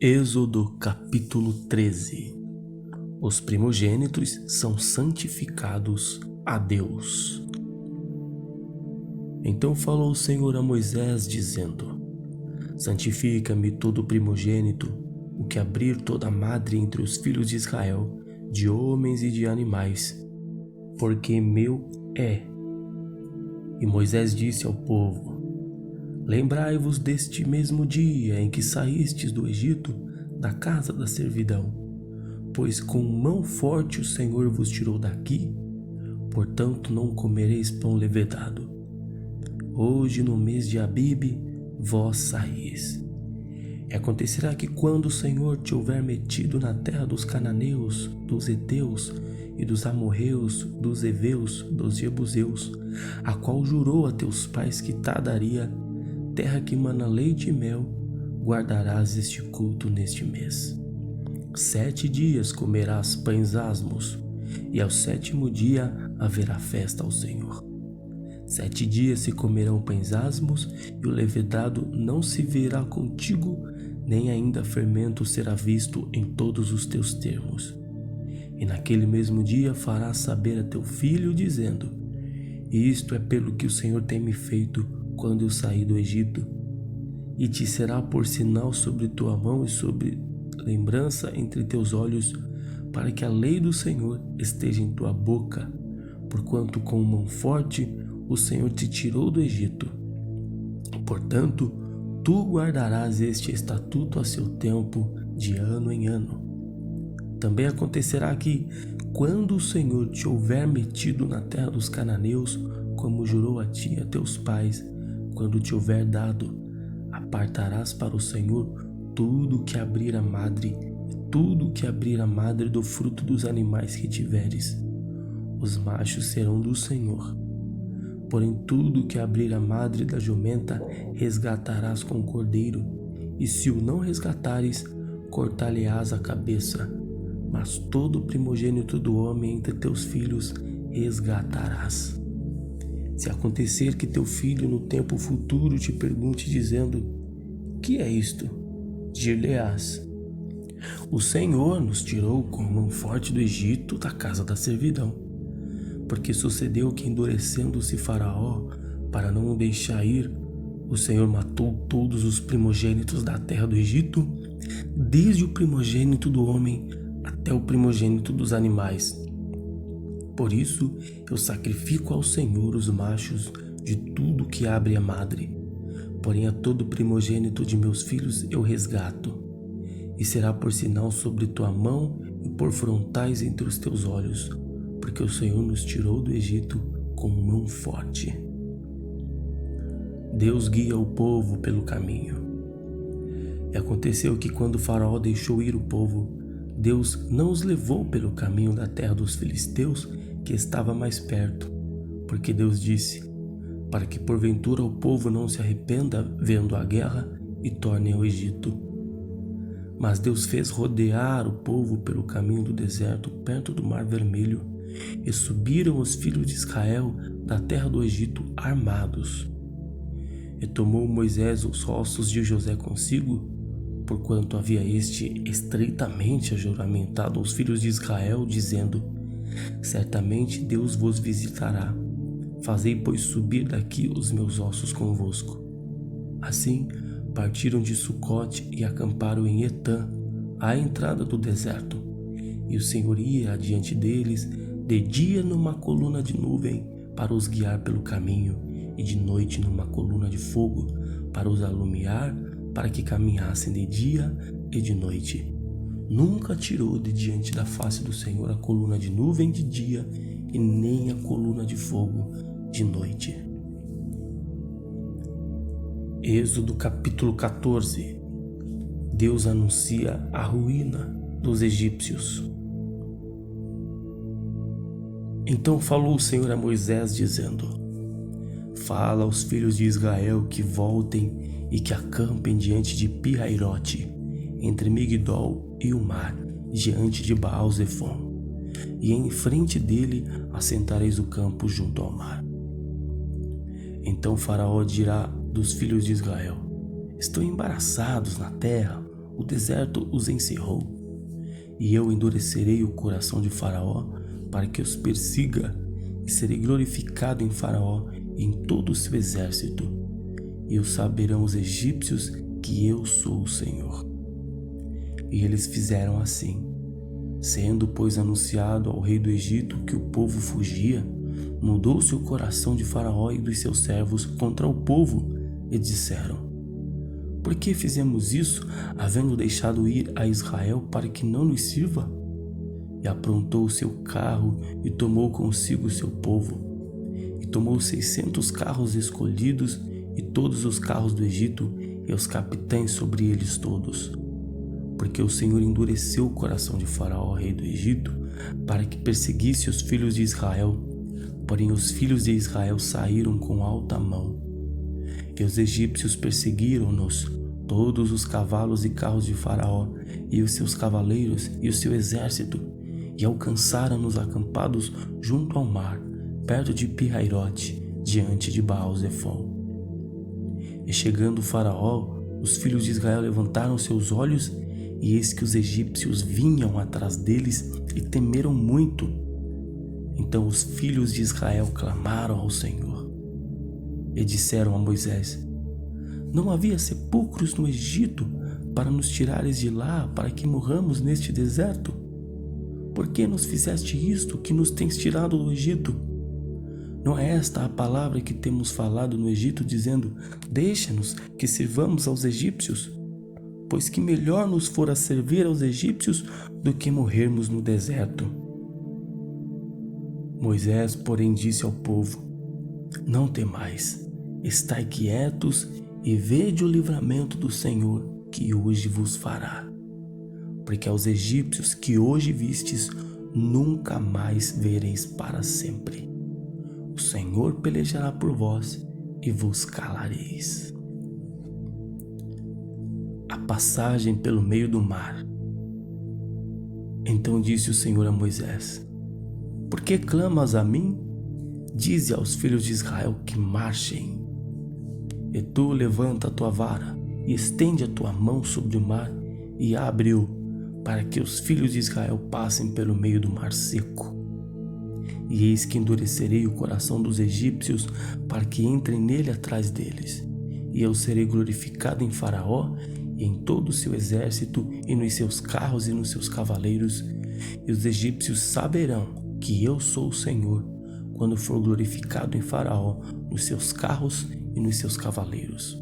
Êxodo capítulo 13. Os primogênitos são santificados a Deus. Então falou o Senhor a Moisés, dizendo: Santifica-me todo primogênito, o que abrir toda madre entre os filhos de Israel, de homens e de animais, porque meu é. E Moisés disse ao povo: Lembrai-vos deste mesmo dia em que saístes do Egito, da casa da servidão, pois com mão forte o Senhor vos tirou daqui, portanto não comereis pão levedado. Hoje, no mês de Abibe, vós saís. E acontecerá que quando o Senhor te houver metido na terra dos cananeus, dos heteus e dos amorreus, dos heveus, dos jebuseus, a qual jurou a teus pais que te daria, terra que mana leite e mel, guardarás este culto neste mês. 7 dias comerás pães asmos, e ao 7º dia haverá festa ao Senhor. 7 dias se comerão pães asmos, e o levedado não se verá contigo, nem ainda fermento será visto em todos os teus termos. E naquele mesmo dia farás saber a teu filho, dizendo: Isto é pelo que o Senhor tem me feito quando eu saí do Egito. E te será por sinal sobre tua mão e sobre lembrança entre teus olhos, para que a lei do Senhor esteja em tua boca, porquanto com mão forte o Senhor te tirou do Egito. Portanto, tu guardarás este estatuto a seu tempo, de ano em ano. Também acontecerá que, quando o Senhor te houver metido na terra dos cananeus, como jurou a ti e a teus pais, quando te houver dado, apartarás para o Senhor tudo que abrir a madre, tudo que abrir a madre do fruto dos animais que tiveres. Os machos serão do Senhor. Porém, tudo que abrir a madre da jumenta resgatarás com o cordeiro, e se o não resgatares, cortar-lhe-ás a cabeça. Mas todo primogênito do homem entre teus filhos resgatarás. Se acontecer que teu filho no tempo futuro te pergunte dizendo: Que é isto? Dir-lhe-ás: O Senhor nos tirou com mão forte do Egito, da casa da servidão. Porque sucedeu que, endurecendo-se Faraó para não o deixar ir, o Senhor matou todos os primogênitos da terra do Egito, desde o primogênito do homem até o primogênito dos animais. Por isso eu sacrifico ao Senhor os machos de tudo que abre a madre, porém a todo primogênito de meus filhos eu resgato, e será por sinal sobre tua mão e por frontais entre os teus olhos, porque o Senhor nos tirou do Egito com mão forte. Deus guia o povo pelo caminho. E aconteceu que quando Faraó deixou ir o povo, Deus não os levou pelo caminho da terra dos filisteus, que estava mais perto, porque Deus disse: para que porventura o povo não se arrependa vendo a guerra e torne ao Egito. Mas Deus fez rodear o povo pelo caminho do deserto, perto do Mar Vermelho, e subiram os filhos de Israel da terra do Egito armados. E tomou Moisés os ossos de José consigo, porquanto havia este estreitamente juramentado aos filhos de Israel, dizendo: Certamente Deus vos visitará. Fazei, pois, subir daqui os meus ossos convosco. Assim, partiram de Sucote e acamparam em Etã, à entrada do deserto. E o Senhor ia adiante deles, de dia numa coluna de nuvem, para os guiar pelo caminho, e de noite numa coluna de fogo, para os alumiar, para que caminhassem de dia e de noite. Nunca tirou de diante da face do Senhor a coluna de nuvem de dia, e nem a coluna de fogo de noite. Êxodo capítulo 14. Deus anuncia a ruína dos egípcios. Então falou o Senhor a Moisés, dizendo: Fala aos filhos de Israel que voltem e que acampem diante de Pi-Hairote, entre Migdol e o mar, diante de Baal-Zefon, e em frente dele assentareis o campo junto ao mar. Então Faraó dirá dos filhos de Israel: Estão embaraçados na terra, o deserto os encerrou. E eu endurecerei o coração de Faraó para que os persiga, e serei glorificado em Faraó e em todo o seu exército. E o saberão os egípcios que eu sou o Senhor. E eles fizeram assim. Sendo, pois, anunciado ao rei do Egito que o povo fugia, mudou-se o coração de Faraó e dos seus servos contra o povo, e disseram: Por que fizemos isso, havendo deixado ir a Israel para que não nos sirva? E aprontou o seu carro e tomou consigo o seu povo. E tomou 600 carros escolhidos e todos os carros do Egito e os capitães sobre eles todos. Porque o Senhor endureceu o coração de Faraó, rei do Egito, para que perseguisse os filhos de Israel. Porém os filhos de Israel saíram com alta mão. E os egípcios perseguiram-nos, todos os cavalos e carros de Faraó, e os seus cavaleiros e o seu exército, e alcançaram-nos acampados junto ao mar, perto de Pi-Hairote, diante de Baal-Zephon. E chegando Faraó, os filhos de Israel levantaram seus olhos, e eis que os egípcios vinham atrás deles e temeram muito. Então os filhos de Israel clamaram ao Senhor e disseram a Moisés: Não havia sepulcros no Egito para nos tirares de lá, para que morramos neste deserto? Por que nos fizeste isto, que nos tens tirado do Egito? Não é esta a palavra que temos falado no Egito, dizendo: Deixa-nos que sirvamos aos egípcios? Pois que melhor nos fora servir aos egípcios do que morrermos no deserto. Moisés, porém, disse ao povo: Não temais, estai quietos e vede o livramento do Senhor que hoje vos fará. Porque aos egípcios que hoje vistes, nunca mais vereis para sempre. O Senhor pelejará por vós e vos calareis. A passagem pelo meio do mar. Então disse o Senhor a Moisés: Por que clamas a mim? Dize aos filhos de Israel que marchem. E tu levanta a tua vara e estende a tua mão sobre o mar e abre-o, para que os filhos de Israel passem pelo meio do mar seco. E eis que endurecerei o coração dos egípcios para que entrem nele atrás deles. E eu serei glorificado em Faraó e em todo o seu exército e nos seus carros e nos seus cavaleiros. E os egípcios saberão que eu sou o Senhor, quando for glorificado em Faraó, nos seus carros e nos seus cavaleiros.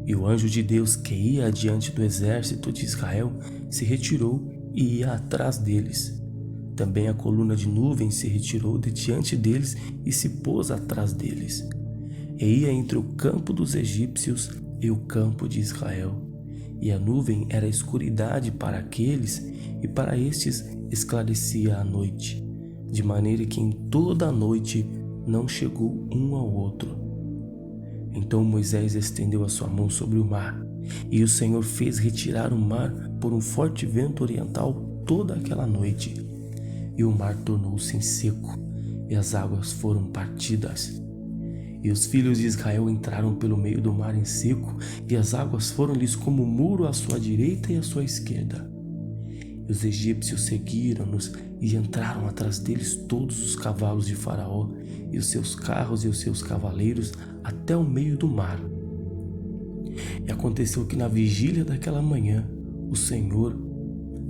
E o anjo de Deus que ia adiante do exército de Israel se retirou e ia atrás deles. Também a coluna de nuvem se retirou de diante deles e se pôs atrás deles. E ia entre o campo dos egípcios e o campo de Israel. E a nuvem era escuridade para aqueles, e para estes esclarecia a noite, de maneira que em toda a noite não chegou um ao outro. Então Moisés estendeu a sua mão sobre o mar, e o Senhor fez retirar o mar por um forte vento oriental toda aquela noite. E o mar tornou-se em seco, e as águas foram partidas. E os filhos de Israel entraram pelo meio do mar em seco, e as águas foram-lhes como muro à sua direita e à sua esquerda. E os egípcios seguiram-nos e entraram atrás deles todos os cavalos de Faraó, e os seus carros e os seus cavaleiros até o meio do mar. E aconteceu que na vigília daquela manhã, o Senhor,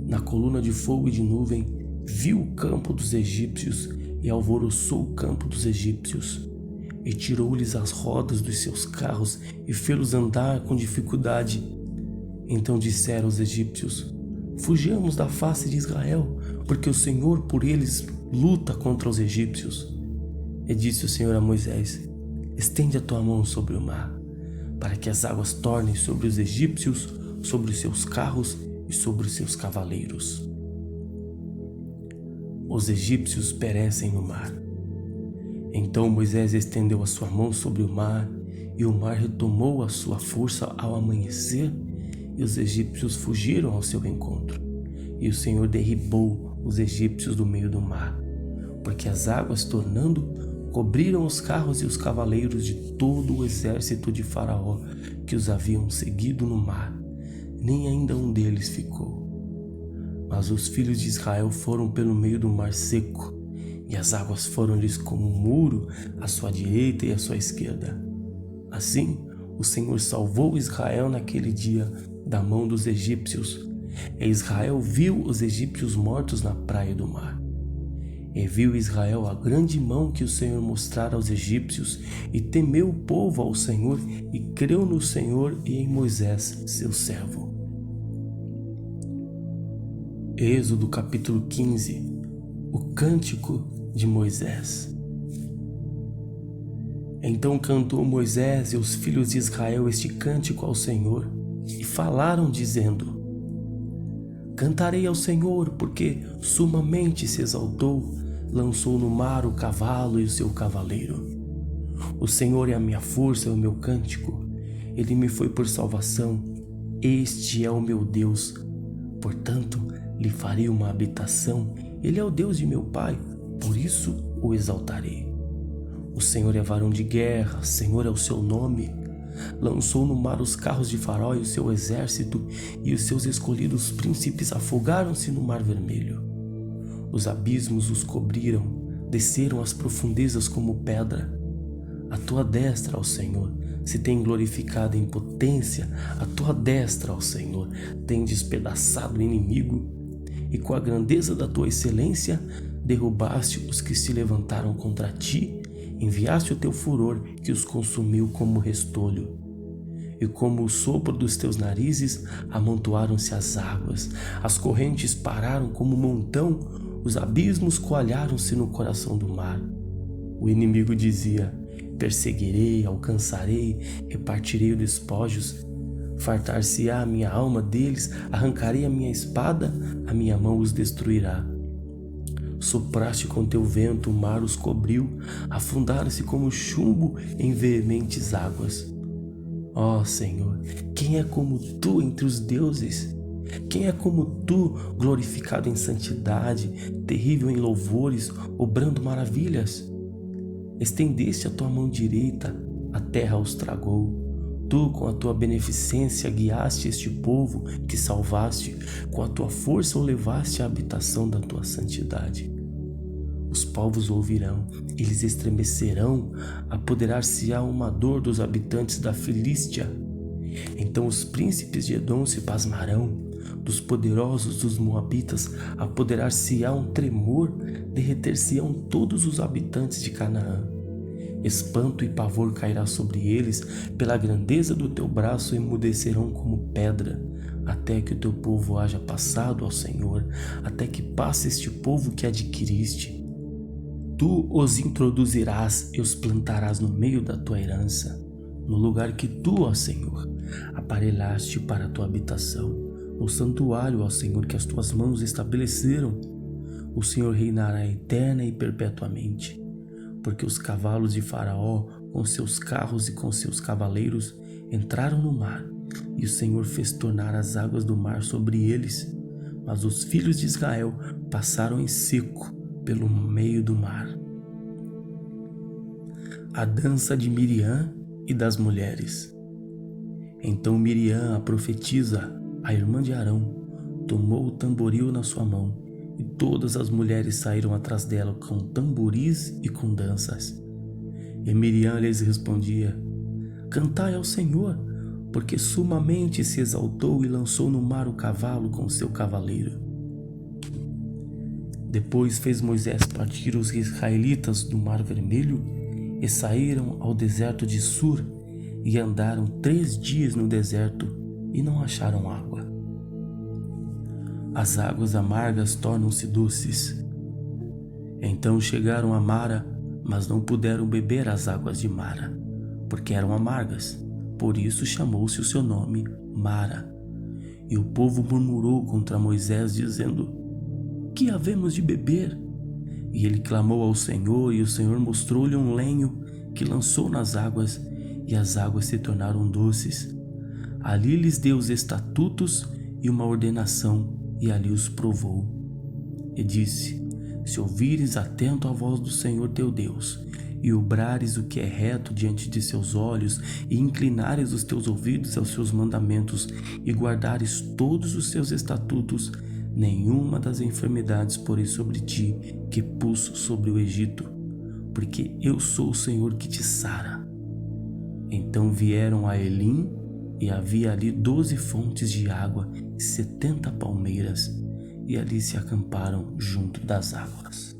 na coluna de fogo e de nuvem, viu o campo dos egípcios e alvoroçou o campo dos egípcios. E tirou-lhes as rodas dos seus carros e fê-los andar com dificuldade. Então disseram os egípcios: Fujamos da face de Israel, porque o Senhor por eles luta contra os egípcios. E disse o Senhor a Moisés: Estende a tua mão sobre o mar, para que as águas tornem sobre os egípcios, sobre os seus carros e sobre os seus cavaleiros. Os egípcios perecem no mar. Então Moisés estendeu a sua mão sobre o mar, e o mar retomou a sua força ao amanhecer, e os egípcios fugiram ao seu encontro. E o Senhor derribou os egípcios do meio do mar, porque as águas, tornando, cobriram os carros e os cavaleiros de todo o exército de Faraó que os haviam seguido no mar. nem ainda um deles ficou. Mas os filhos de Israel foram pelo meio do mar seco, e as águas foram-lhes como um muro à sua direita e à sua esquerda. Assim, o Senhor salvou Israel naquele dia da mão dos egípcios, e Israel viu os egípcios mortos na praia do mar. E viu Israel a grande mão que o Senhor mostrara aos egípcios, e temeu o povo ao Senhor, e creu no Senhor e em Moisés, seu servo. Êxodo capítulo 15. O cântico de Moisés. Então cantou Moisés e os filhos de Israel este cântico ao Senhor, e falaram dizendo: Cantarei ao Senhor, porque sumamente se exaltou, lançou no mar o cavalo e o seu cavaleiro. O Senhor é a minha força e o meu cântico, ele me foi por salvação, este é o meu Deus. Portanto, lhe farei uma habitação, ele é o Deus de meu pai, por isso o exaltarei. O Senhor é varão de guerra, Senhor é o seu nome. Lançou no mar os carros de Faraó e o seu exército, e os seus escolhidos príncipes afogaram-se no mar vermelho. Os abismos os cobriram, desceram às profundezas como pedra. A tua destra, ó Senhor, se tem glorificado em potência, a tua destra, ó Senhor, tem despedaçado o inimigo, e com a grandeza da tua excelência derrubaste os que se levantaram contra ti, enviaste o teu furor que os consumiu como restolho. E como o sopro dos teus narizes amontoaram-se as águas, as correntes pararam como um montão, os abismos coalharam-se no coração do mar. O inimigo dizia: perseguirei, alcançarei, repartirei os despojos, fartar-se-á a minha alma deles, arrancarei a minha espada, a minha mão os destruirá. Sopraste com teu vento, o mar os cobriu, afundaram-se como chumbo em veementes águas. Ó Senhor, quem é como tu entre os deuses? Quem é como tu, glorificado em santidade, terrível em louvores, obrando maravilhas? Estendeste a tua mão direita, a terra os tragou. Tu, com a tua beneficência, guiaste este povo que salvaste, com a tua força o levaste à habitação da tua santidade. Os povos ouvirão, eles estremecerão, apoderar-se-á uma dor dos habitantes da Filístia. Então os príncipes de Edom se pasmarão, dos poderosos dos Moabitas apoderar-se-á um tremor, derreter-se-ão todos os habitantes de Canaã. Espanto e pavor cairá sobre eles, pela grandeza do teu braço emudecerão como pedra, até que o teu povo haja passado ao Senhor, até que passe este povo que adquiriste. Tu os introduzirás e os plantarás no meio da tua herança, no lugar que tu, ó Senhor, aparelhaste para a tua habitação, no santuário, ó Senhor, que as tuas mãos estabeleceram. O Senhor reinará eterna e perpetuamente. Porque os cavalos de Faraó, com seus carros e com seus cavaleiros, entraram no mar, e o Senhor fez tornar as águas do mar sobre eles. Mas os filhos de Israel passaram em seco pelo meio do mar. A dança de Miriam e das mulheres. Então Miriam, a profetisa, a irmã de Arão, tomou o tamboril na sua mão, e todas as mulheres saíram atrás dela com tamboris e com danças. E Miriam lhes respondia: Cantai ao Senhor, porque sumamente se exaltou e lançou no mar o cavalo com o seu cavaleiro. Depois fez Moisés partir os israelitas do mar vermelho, e saíram ao deserto de Sur, e andaram 3 dias no deserto, e não acharam água. As águas amargas tornam-se doces. Então chegaram a Mara, mas não puderam beber as águas de Mara, porque eram amargas. Por isso chamou-se o seu nome Mara. E o povo murmurou contra Moisés, dizendo: Que havemos de beber? E ele clamou ao Senhor, e o Senhor mostrou-lhe um lenho que lançou nas águas, e as águas se tornaram doces. Ali lhes deu os estatutos e uma ordenação, e ali os provou. E disse: Se ouvires atento à voz do Senhor teu Deus, e obrares o que é reto diante de seus olhos, e inclinares os teus ouvidos aos seus mandamentos, e guardares todos os seus estatutos, nenhuma das enfermidades porei sobre ti que pus sobre o Egito, porque eu sou o Senhor que te sara. Então vieram a Elim, e havia ali 12 fontes de água e 70 palmeiras, e ali se acamparam junto das águas.